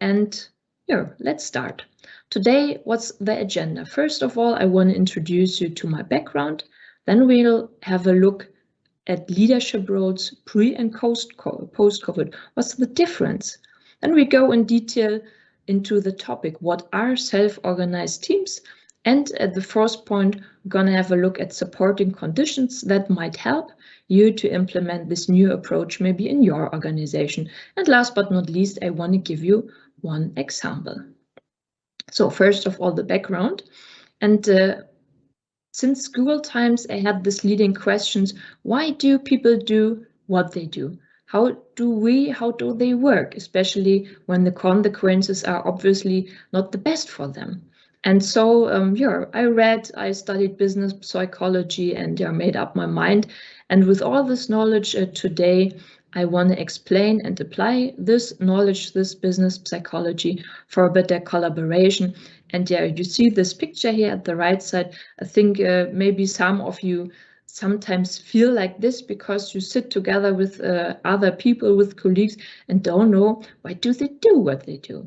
And here, let's start. Today, what's the agenda? First of all, I want to introduce you to my background. Then we'll have a look at leadership roles pre and post-COVID. What's the difference? Then we go in detail into the topic. What are self-organized teams? And at the first point, we're going to have a look at supporting conditions that might help you to implement this new approach maybe in your organization. And last but not least, I want to give you one example. So first of all, the background. And since school times, I had this leading questions. Why do people do what they do? How do they work, especially when the consequences are obviously not the best for them? And so, I studied business psychology and made up my mind. And with all this knowledge today, I want to explain and apply this knowledge, this business psychology for a better collaboration. And you see this picture here at the right side. I think maybe some of you sometimes feel like this because you sit together with other people, with colleagues, and don't know why do they do what they do.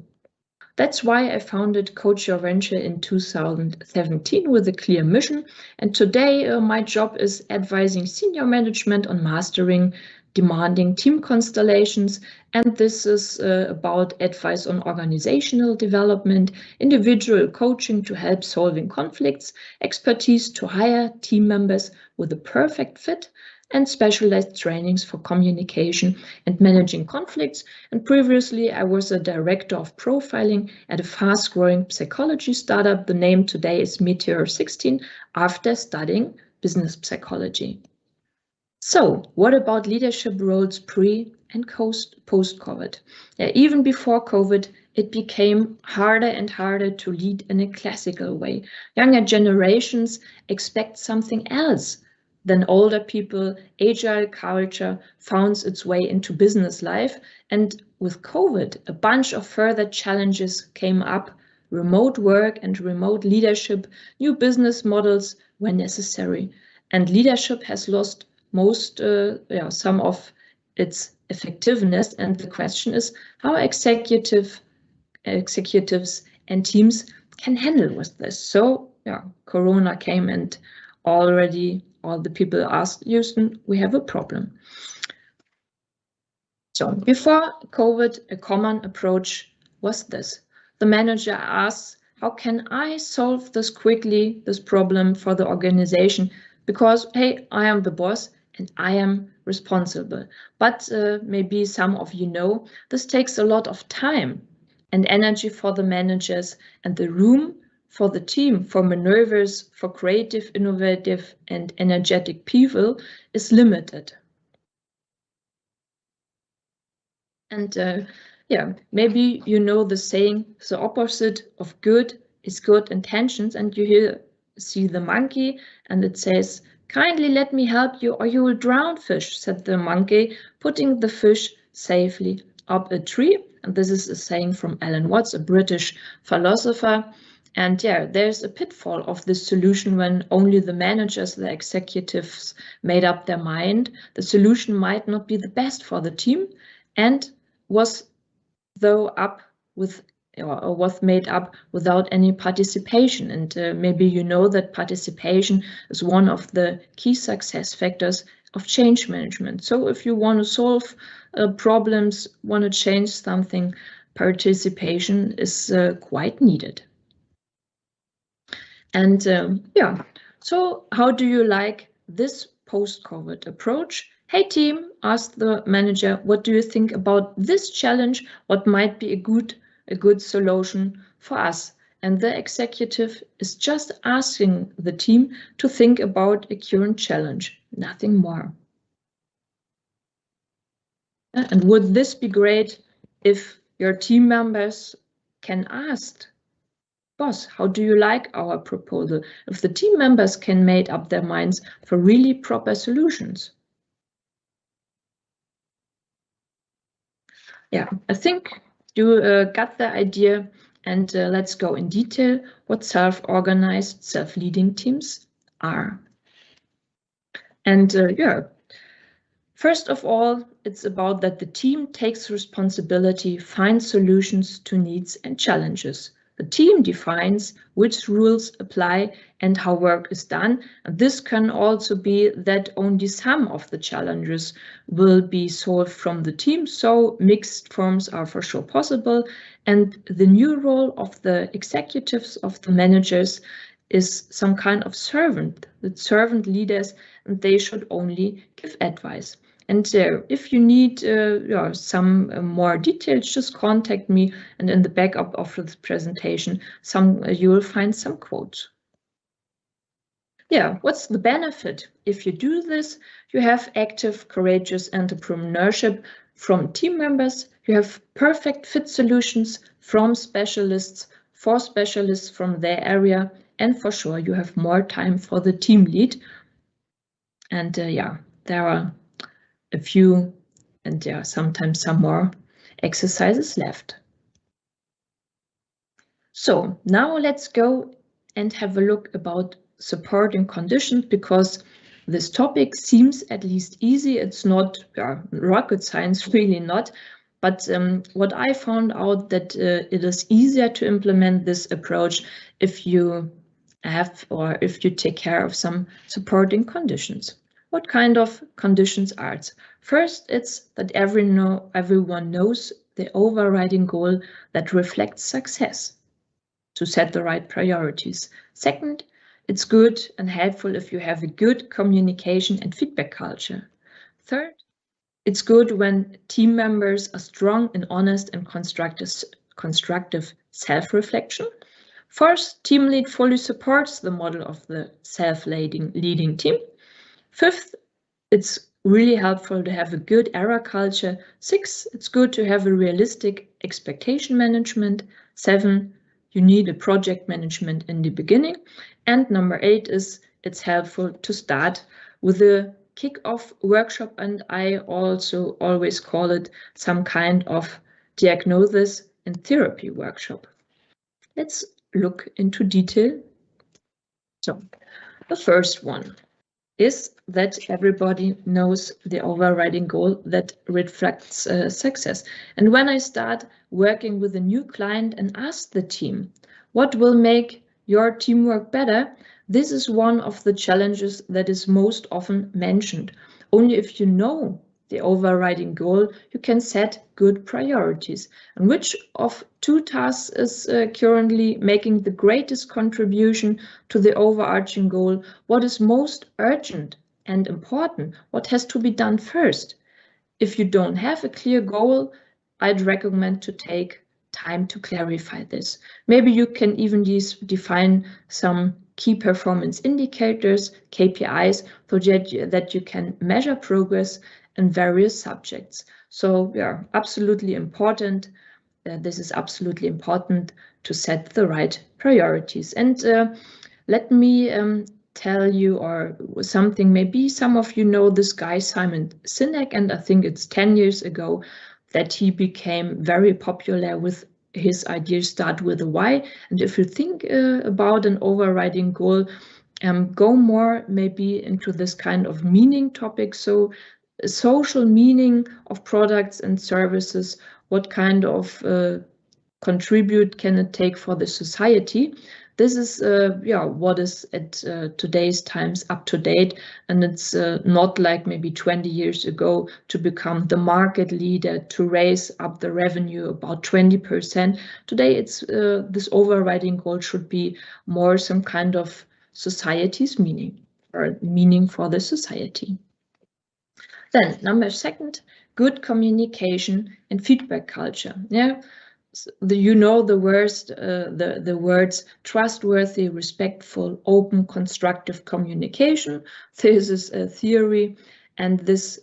That's why I founded Coach Your Venture in 2017 with a clear mission. And today my job is advising senior management on mastering demanding team constellations. And this is about advice on organizational development, individual coaching to help solving conflicts, expertise to hire team members with a perfect fit, and specialized trainings for communication and managing conflicts. And previously, I was a director of profiling at a fast-growing psychology startup. The name today is Meteor 16 after studying business psychology. So what about leadership roles pre and post-COVID? Even before COVID, it became harder and harder to lead in a classical way. Younger generations expect something else than older people. Agile culture found its way into business life. And with COVID, a bunch of further challenges came up. Remote work and remote leadership, new business models were necessary. And leadership has lost some of its effectiveness. And the question is how executives and teams can handle with this. So Corona came and already all the people asked Houston, we have a problem. So before COVID, a common approach was this. The manager asks, how can I solve this quickly, this problem for the organization? Because, hey, I am the boss and I am responsible. But maybe some of you know, this takes a lot of time and energy for the managers, and the room for the team, for maneuvers, for creative, innovative, and energetic people is limited. And maybe you know the saying, the opposite of good is good intentions, and you see the monkey, and it says, kindly let me help you or you will drown, fish, said the monkey, putting the fish safely up a tree. And this is a saying from Alan Watts, a British philosopher. And there's a pitfall of this solution when only the managers, the executives made up their mind. The solution might not be the best for the team and was made up without any participation. And maybe you know that participation is one of the key success factors of change management. So if you want to solve problems, want to change something, participation is quite needed. And so how do you like this post-COVID approach? Hey team, asked the manager, what do you think about this challenge? What might be a good solution for us? And the executive is just asking the team to think about a current challenge, nothing more. And would this be great if your team members can ask, boss, how do you like our proposal? If the team members can make up their minds for really proper solutions. I think you got the idea, and let's go in detail what self-organized, self-leading teams are. And First of all, it's about that the team takes responsibility, finds solutions to needs and challenges. The team defines which rules apply and how work is done. And this can also be that only some of the challenges will be solved from the team. So mixed forms are for sure possible. And the new role of the executives, of the managers, is some kind of servant, the servant leaders, and they should only give advice. And if you need some more details, just contact me. And in the backup of this presentation, you will find some quotes. Yeah, what's the benefit? If you do this, you have active, courageous entrepreneurship from team members. You have perfect fit solutions from specialists, for specialists from their area. And for sure, you have more time for the team lead. And there are a few and sometimes some more exercises left. So now let's go and have a look about supporting conditions, because this topic seems at least easy. It's not rocket science, really not. But what I found out that it is easier to implement this approach if you have or if you take care of some supporting conditions. What kind of conditions are it? First, it's that everyone knows the overriding goal that reflects success, to set the right priorities. Second, it's good and helpful if you have a good communication and feedback culture. Third, it's good when team members are strong and honest and constructive self-reflection. Fourth, team lead fully supports the model of the self-leading team. Fifth, it's really helpful to have a good error culture. 6, it's good to have a realistic expectation management. 7, you need a project management in the beginning. And number 8 is it's helpful to start with a kick-off workshop, and I also always call it some kind of diagnosis and therapy workshop. Let's look into detail. So the first one is that everybody knows the overriding goal that reflects success. And when I start working with a new client and ask the team, what will make your teamwork better? This is one of the challenges that is most often mentioned. Only if you know the overriding goal, you can set good priorities. And which of 2 tasks is currently making the greatest contribution to the overarching goal? What is most urgent and important? What has to be done first? If you don't have a clear goal, I'd recommend to take time to clarify this. Maybe you can even define some key performance indicators, KPIs, so that you can measure progress in various subjects. So absolutely important. This is absolutely important to set the right priorities. And let me tell you or something. Maybe some of you know this guy Simon Sinek, and I think it's 10 years ago that he became very popular with his idea start with a why. And if you think about an overriding goal, go more maybe into this kind of meaning topic. So social meaning of products and services, what kind of contribute can it take for the society? This is what is at today's times up to date, and it's not like maybe 20 years ago to become the market leader, to raise up the revenue about 20%. Today it's this overriding goal should be more some kind of society's meaning, or meaning for the society. Then number 2, good communication and feedback culture. The words trustworthy, respectful, open, constructive communication. This is a theory, and this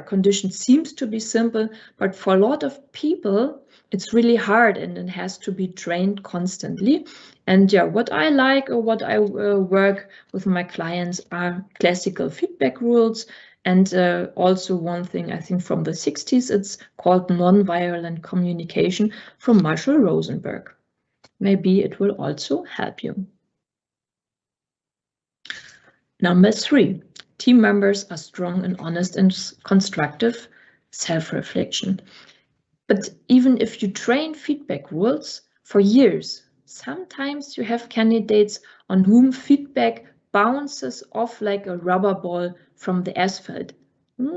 condition seems to be simple, but for a lot of people it's really hard, and it has to be trained constantly. And what I like, or what I work with my clients, are classical feedback rules. And also one thing, I think from the 60s, it's called nonviolent communication from Marshall Rosenberg. Maybe it will also help you. Number 3, team members are strong in honest and constructive self-reflection. But even if you train feedback rules for years, sometimes you have candidates on whom feedback bounces off like a rubber ball from the asphalt.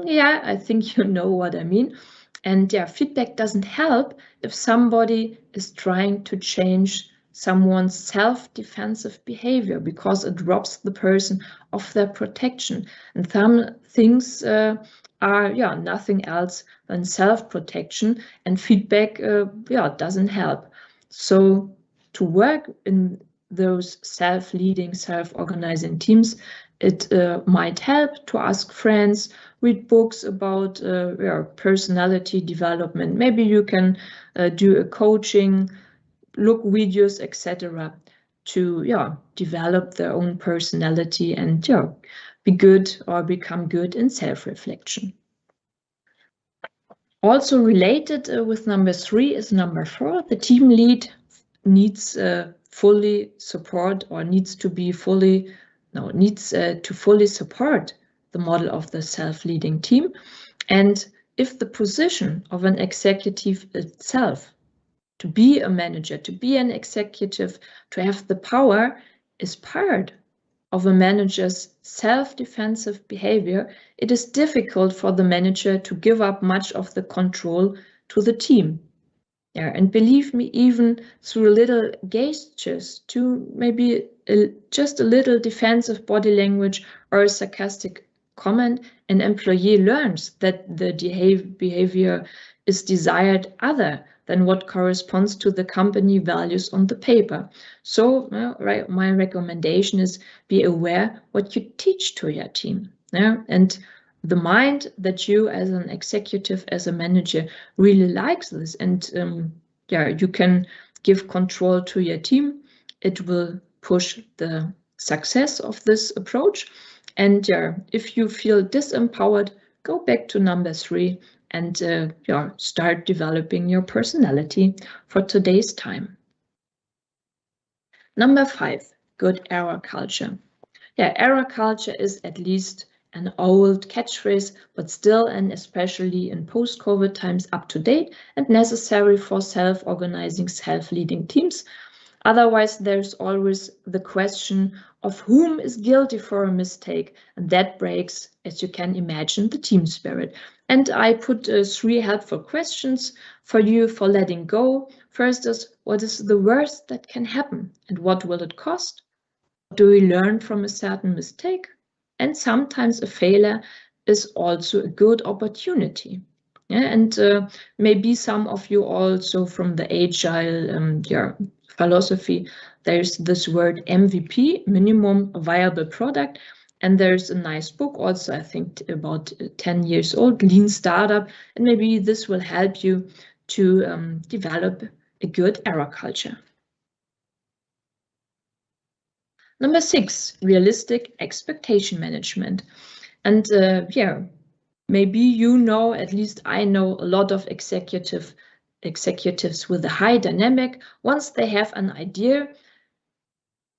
Yeah, I think you know what I mean. And yeah, feedback doesn't help if somebody is trying to change someone's self-defensive behavior because it robs the person of their protection. And some things are nothing else than self-protection, and feedback doesn't help. So to work in those self-leading, self-organizing teams, it might help to ask friends, read books about personality development. Maybe you can do a coaching, look videos, etc., to develop their own personality and be good or become good in self-reflection. Also related with number 3 is number 4. The team lead needs fully support or needs to fully support the model of the self-leading team. And if the position of an executive itself, to be a manager, to be an executive, to have the power, is part of a manager's self-defensive behavior, it is difficult for the manager to give up much of the control to the team. Yeah, and believe me, even through little gestures, to maybe just a little defensive body language or a sarcastic comment, an employee learns that the behavior is desired other than what corresponds to the company values on the paper. So my recommendation is be aware what you teach to your team. And the mind that you as an executive, as a manager, really likes this, and you can give control to your team. It will push the success of this approach. And if you feel disempowered, go back to number 3 and start developing your personality for today's time. Number 5, good error culture. Error culture is at least an old catchphrase, but still, and especially in post-COVID times, up to date and necessary for self-organizing, self-leading teams. Otherwise, there's always the question of whom is guilty for a mistake, and that breaks, as you can imagine, the team spirit. And I put 3 helpful questions for you for letting go. First is, what is the worst that can happen, and what will it cost? Do we learn from a certain mistake? And sometimes a failure is also a good opportunity. And maybe some of you also from the agile philosophy, there's this word MVP, minimum viable product. And there's a nice book also, I think about 10 years old, Lean Startup. And maybe this will help you to develop a good error culture. Number 6, realistic expectation management. And maybe you know, at least I know a lot of executives with a high dynamic. Once they have an idea,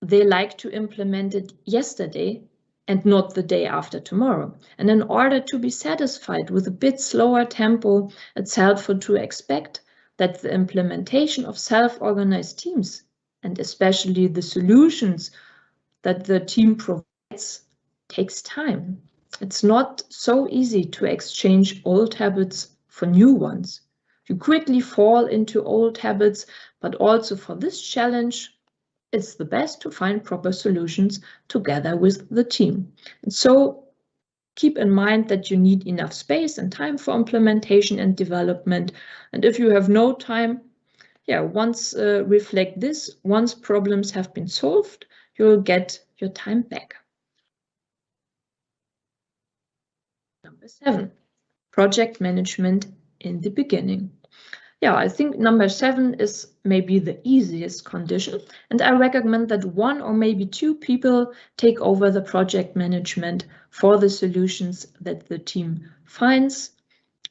they like to implement it yesterday and not the day after tomorrow. And in order to be satisfied with a bit slower tempo, it's helpful to expect that the implementation of self-organized teams, and especially the solutions that the team provides, takes time. It's not so easy to exchange old habits for new ones. You quickly fall into old habits, but also for this challenge, it's the best to find proper solutions together with the team. And so keep in mind that you need enough space and time for implementation and development. And if you have no time, once reflect this, once problems have been solved, you'll get your time back. Number 7, project management in the beginning. I think number 7 is maybe the easiest condition, and I recommend that 1 or maybe 2 people take over the project management for the solutions that the team finds.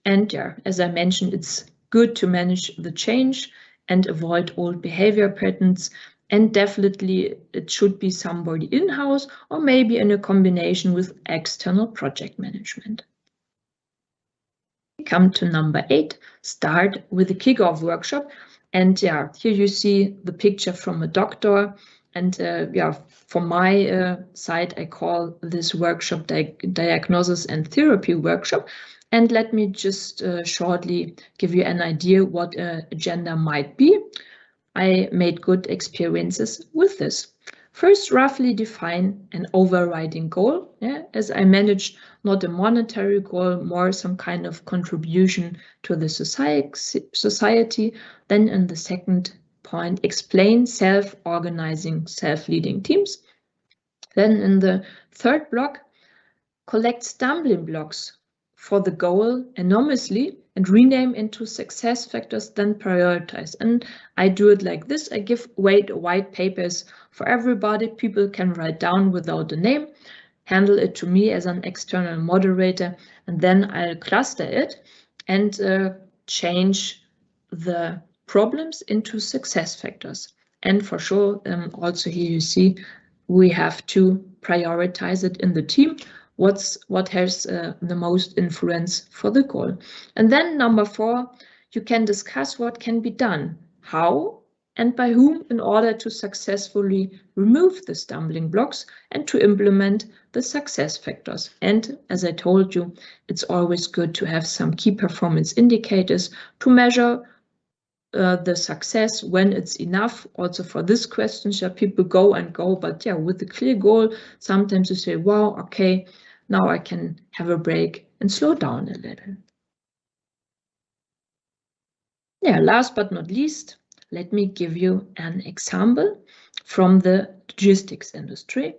And as I mentioned, it's good to manage the change and avoid old behavior patterns. and definitely it should be somebody in-house or maybe in a combination with external project management. Come to number 8, start with a kickoff workshop. And yeah, here you see the picture from a doctor. And yeah, from my side, I call this workshop diagnosis and therapy workshop. And let me just shortly give you an idea what an agenda might be. I made good experiences with this. First, roughly define an overriding goal, as I managed not a monetary goal, more some kind of contribution to the society. Then in the second point, explain self-organizing, self-leading teams. Then in the third block, collect stumbling blocks for the goal anonymously and rename into success factors, then prioritize. And I do it like this. I give white papers for everybody. People can write down without a name, handle it to me as an external moderator, and then I'll cluster it and change the problems into success factors. And for sure, also here you see we have to prioritize it in the team. What has the most influence for the goal. And then number 4, you can discuss what can be done, how and by whom in order to successfully remove the stumbling blocks and to implement the success factors. And as I told you, it's always good to have some key performance indicators to measure the success when it's enough. Also for this question, people go and go, but yeah, with a clear goal, sometimes you say, wow, okay, now I can have a break and slow down a little. Yeah, last but not least, let me give you an example from the logistics industry.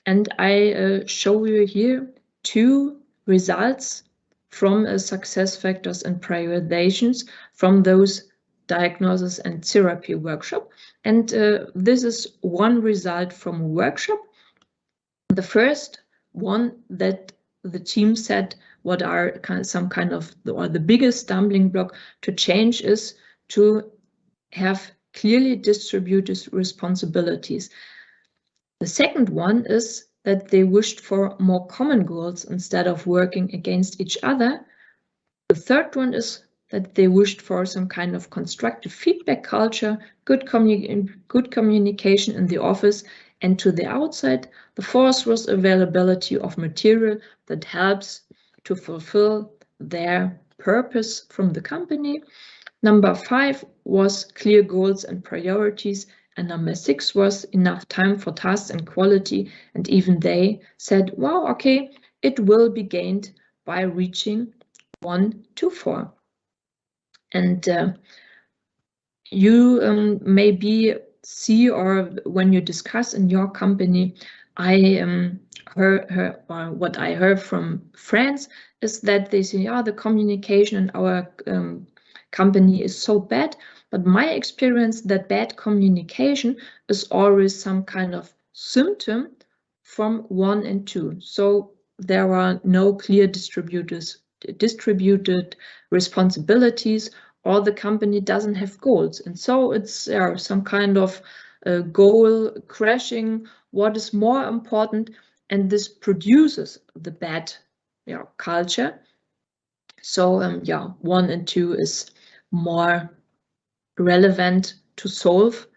And I show you here 2 results from success factors and prioritizations from those diagnosis and therapy workshop. And this is one result from a workshop. The first one that the team said what are some kind of the biggest stumbling block to change is to have clearly distributed responsibilities. The second one is that they wished for more common goals instead of working against each other. The third one is that they wished for some kind of constructive feedback culture, good communication in the office and to the outside. The fourth was availability of material that helps to fulfill their purpose from the company. Number 5 was clear goals and priorities. And number 6 was enough time for tasks and quality. And even they said, wow, okay, it will be gained by reaching 1 to 4. And you maybe see, or when you discuss in your company, I heard what I heard from friends is that they say, the communication in our company is so bad. But my experience that bad communication is always some kind of symptom from 1 and 2. So there are no clear distributed responsibilities, or the company doesn't have goals. And so it's some kind of goal crashing. What is more important? And this produces the bad culture. So 1 and 2 is more relevant to solve,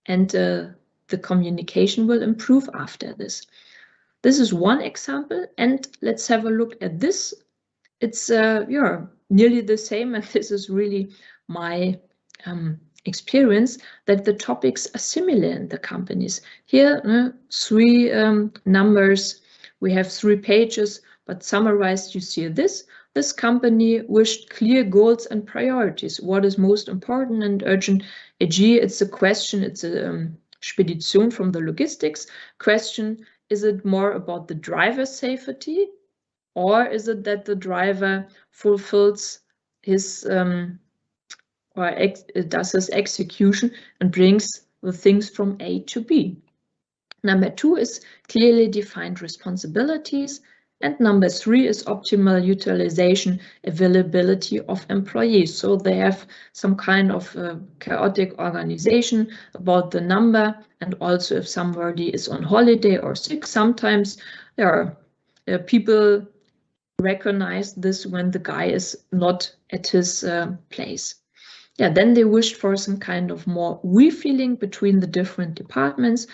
and the communication will improve after this. This is one example, and let's have a look at this. It's nearly the same, and this is really my experience that the topics are similar in the companies. Here, 3 numbers. We have 3 pages, but summarized, you see this. This company wished clear goals and priorities. What is most important and urgent? It's a question, it's a Spedition from the logistics question. Is it more about the driver's safety, or is it that the driver fulfills his does his execution and brings the things from A to B? Number 2 is clearly defined responsibilities. And number 3 is optimal utilization availability of employees. So they have some kind of chaotic organization about the number, and also if somebody is on holiday or sick, sometimes there are people recognize this when the guy is not at his place. Yeah, then they wished for some kind of more we-feeling between the different departments,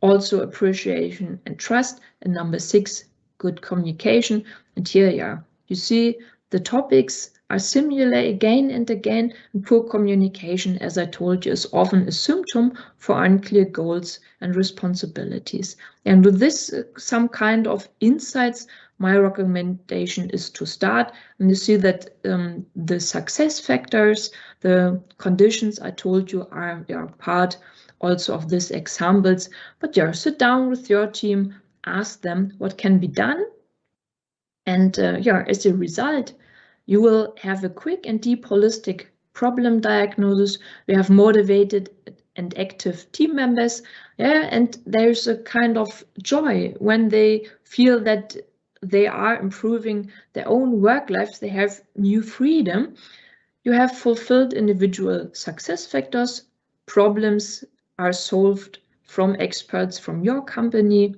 also appreciation and trust. And number 6, good communication. And here, yeah, you see the topics are similar again and again, and poor communication, as I told you, is often a symptom for unclear goals and responsibilities. And with this, some kind of insights, my recommendation is to start. And you see that the success factors, the conditions I told you are part also of these examples. But yeah, sit down with your team, ask them what can be done. And yeah, as a result, you will have a quick and deep holistic problem diagnosis. We have motivated and active team members. Yeah, and there's a kind of joy when they feel that they are improving their own work lives. They have new freedom. You have fulfilled individual success factors. Problems are solved from experts from your company.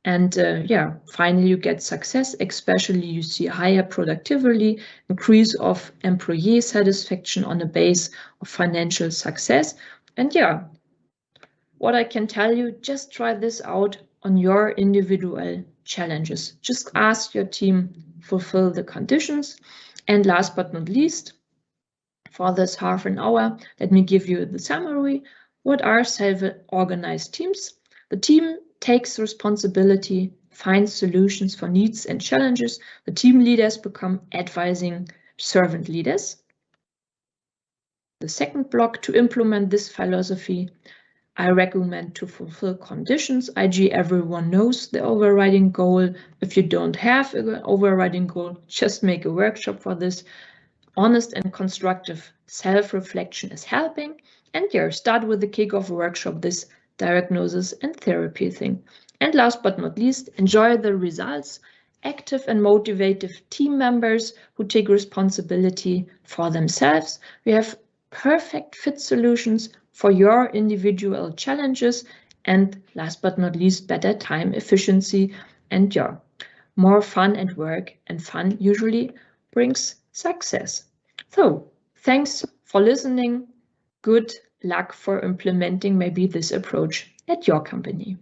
And yeah, finally you get success, especially you see higher productivity, increase of employee satisfaction on the base of financial success. And yeah, what I can tell you, just try this out on your individual challenges. Just ask your team, fulfill the conditions. And last but not least, for this half an hour, let me give you the summary. What are self-organized teams? The team takes responsibility, finds solutions for needs and challenges. The team leaders become advising servant leaders. The second block, to implement this philosophy, I recommend to fulfill conditions, i.e. everyone knows the overriding goal. If you don't have an overriding goal, just make a workshop for this. Honest and constructive self-reflection is helping. And yeah, start with the kickoff workshop, this diagnosis and therapy thing. And last but not least, enjoy the results. Active and motivated team members who take responsibility for themselves. We have perfect fit solutions for your individual challenges. And last but not least, better time efficiency. And yeah, more fun at work, and fun usually brings success. So thanks for listening. Good luck for implementing maybe this approach at your company.